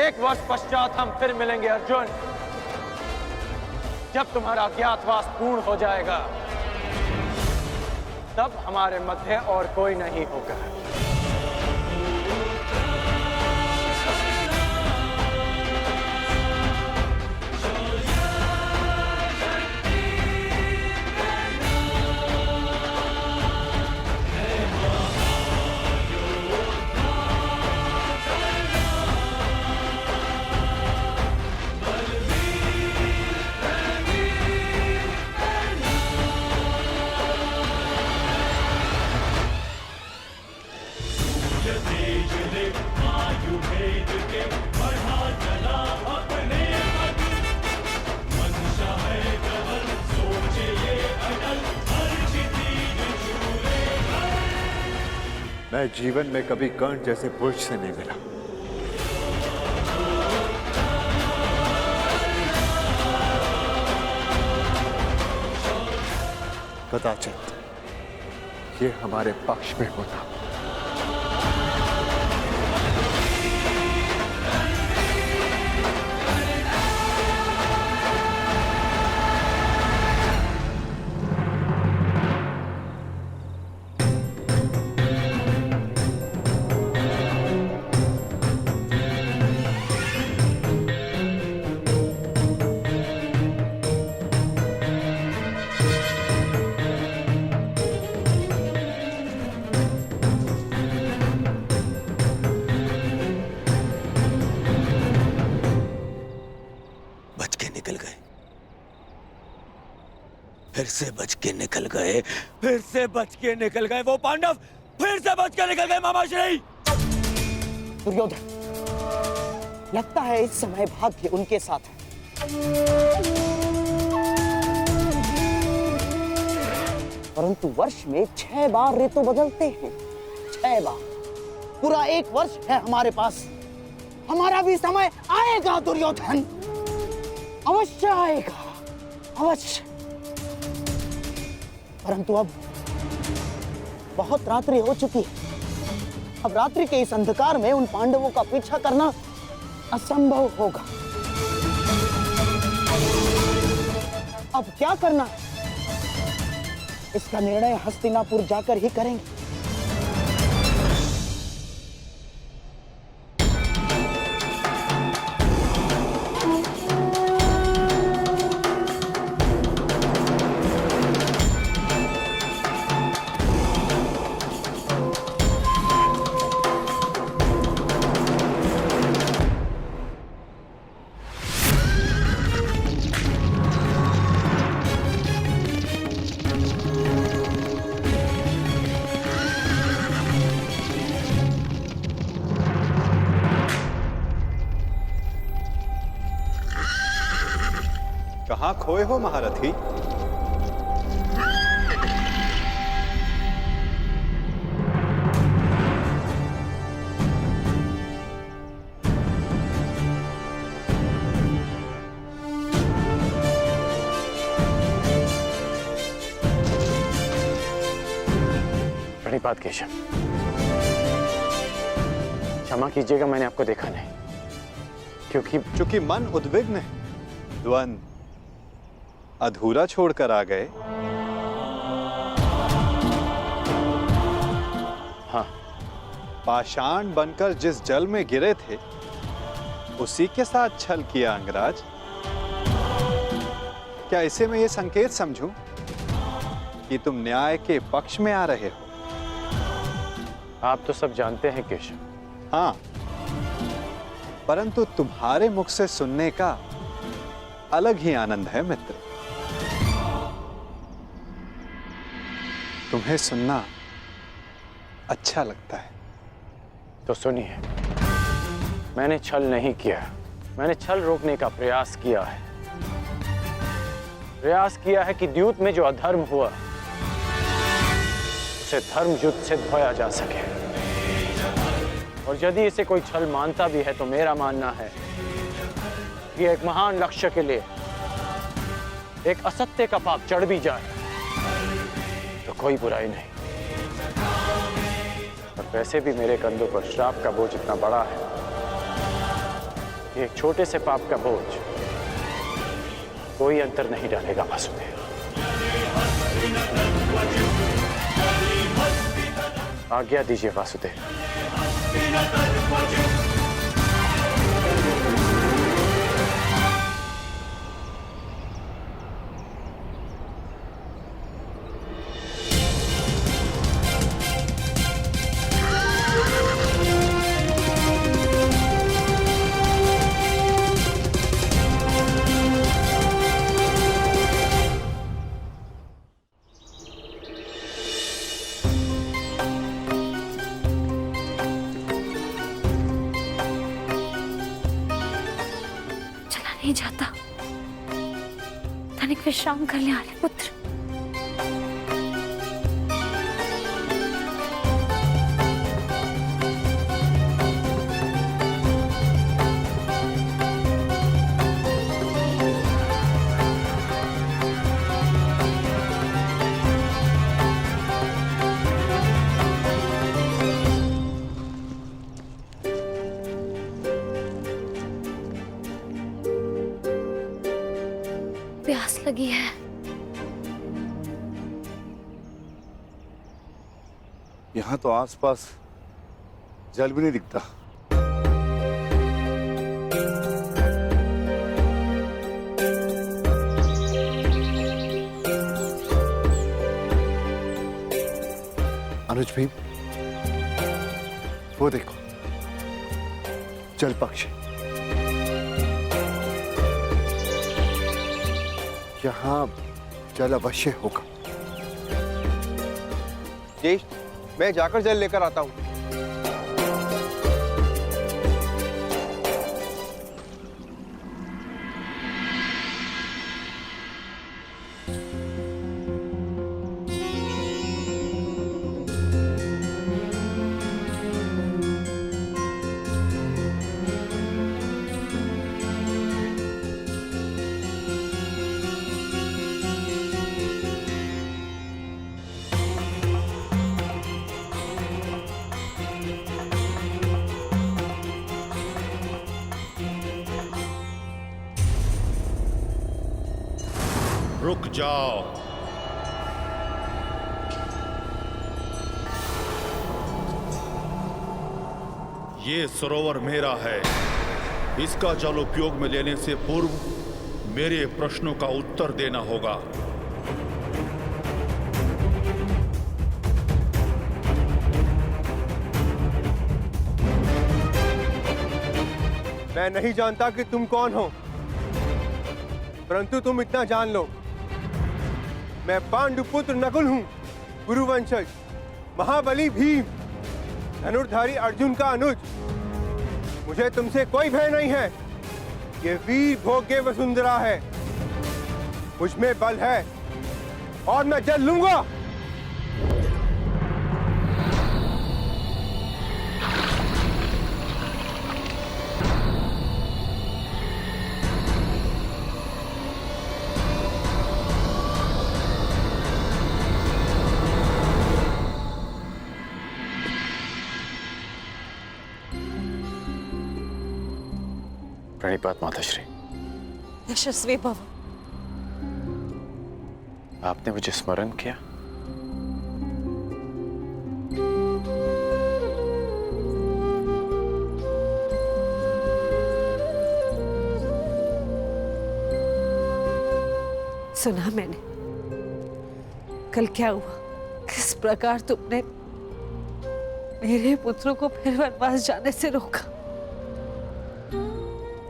1 वर्ष पश्चात हम फिर मिलेंगे अर्जुन, जब तुम्हारा अज्ञातवास पूर्ण हो जाएगा, तब हमारे मध्य और कोई नहीं होगा। मैं जीवन में कभी कर्ण जैसे पुरुष से नहीं मिला। कदाचित ये हमारे पक्ष में होता। फिर से बच के निकल गए, फिर से बच के निकल गए वो पांडव, फिर से बच के निकल गए मामाश्री। दुर्योधन, लगता है इस समय भाग्य उनके साथ है। परंतु वर्ष में 6 बार ऋतु बदलते हैं, 6 बार। पूरा 1 वर्ष है हमारे पास। हमारा भी समय आएगा दुर्योधन, अवश्य आएगा, अवश्य। परंतु अब बहुत रात्रि हो चुकी है। अब रात्रि के इस अंधकार में उन पांडवों का पीछा करना असंभव होगा। अब क्या करना है, इसका निर्णय हस्तिनापुर जाकर ही करेंगे। कहां खोए हो महारथी? प्रणिपात केशव, क्षमा कीजिएगा, मैंने आपको देखा नहीं। क्योंकि मन उद्विग्न है, द्वंद अधूरा छोड़कर आ गए। हाँ, पाषाण बनकर जिस जल में गिरे थे उसी के साथ छल किया अंगराज। क्या इसे मैं ये संकेत समझूं कि तुम न्याय के पक्ष में आ रहे हो? आप तो सब जानते हैं केशव। हाँ, परंतु तुम्हारे मुख से सुनने का अलग ही आनंद है मित्र। तुम्हें सुनना अच्छा लगता है। तो सुनिए, मैंने छल नहीं किया, मैंने छल रोकने का प्रयास किया है। प्रयास किया है कि द्यूत में जो अधर्म हुआ उसे धर्म युद्ध से धोया जा सके। और यदि इसे कोई छल मानता भी है तो मेरा मानना है कि एक महान लक्ष्य के लिए एक असत्य का पाप चढ़ भी जाए तो कोई बुराई नहीं। और वैसे भी मेरे कंधों पर श्राप का बोझ इतना बड़ा है एक छोटे से पाप का बोझ कोई अंतर नहीं डालेगा वासुदेव। आज्ञा दीजिए वासुदेव। नहीं जाता। तनिक विश्राम कर ले आर्य पुत्र। प्यास लगी है। यहाँ तो आसपास जल भी नहीं दिखता। अनुज भाई, वो देखो जल पक्षी। यहाँ जल अवश्य होगा। ज्येष्ठ, मैं जाकर जल लेकर आता हूँ। रुक जाओ। ये सरोवर मेरा है। इसका जल उपयोग में लेने से पूर्व मेरे प्रश्नों का उत्तर देना होगा। मैं नहीं जानता कि तुम कौन हो, परंतु तुम इतना जान लो, मैं पांडुपुत्र नकुल हूं, गुरुवंशज, महाबली भीम, धनुर्धारी अर्जुन का अनुज। मुझे तुमसे कोई भय नहीं है। ये वीर भोग्य वसुंधरा है। मुझ में बल है और मैं जल लूंगा। प्रणिपात माताश्री। यशस्वी भव। आपने मुझे स्मरण किया। सुना मैंने कल क्या हुआ, किस प्रकार तुमने मेरे पुत्रों को फिर वनवास जाने से रोका।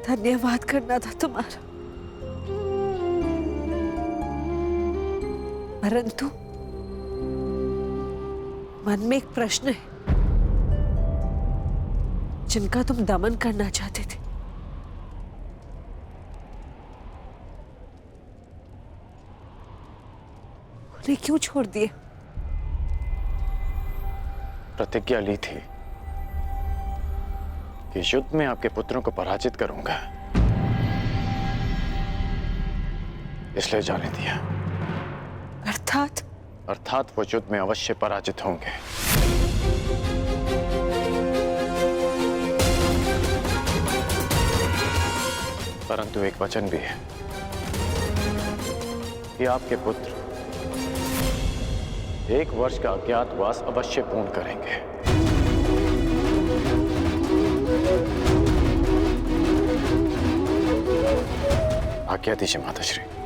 धन्यवाद करना था तुम्हारा, परंतु मन में एक प्रश्न है जिनका तुम दमन करना चाहते थे। उन्हें क्यों छोड़ दिए? प्रतिज्ञा ली थी कि युद्ध में आपके पुत्रों को पराजित करूंगा, इसलिए जाने दिया। अर्थात वो युद्ध में अवश्य पराजित होंगे। परंतु एक वचन भी है कि आपके पुत्र 1 वर्ष का अज्ञातवास अवश्य पूर्ण करेंगे। आज्ञा दीजिए माताश्री।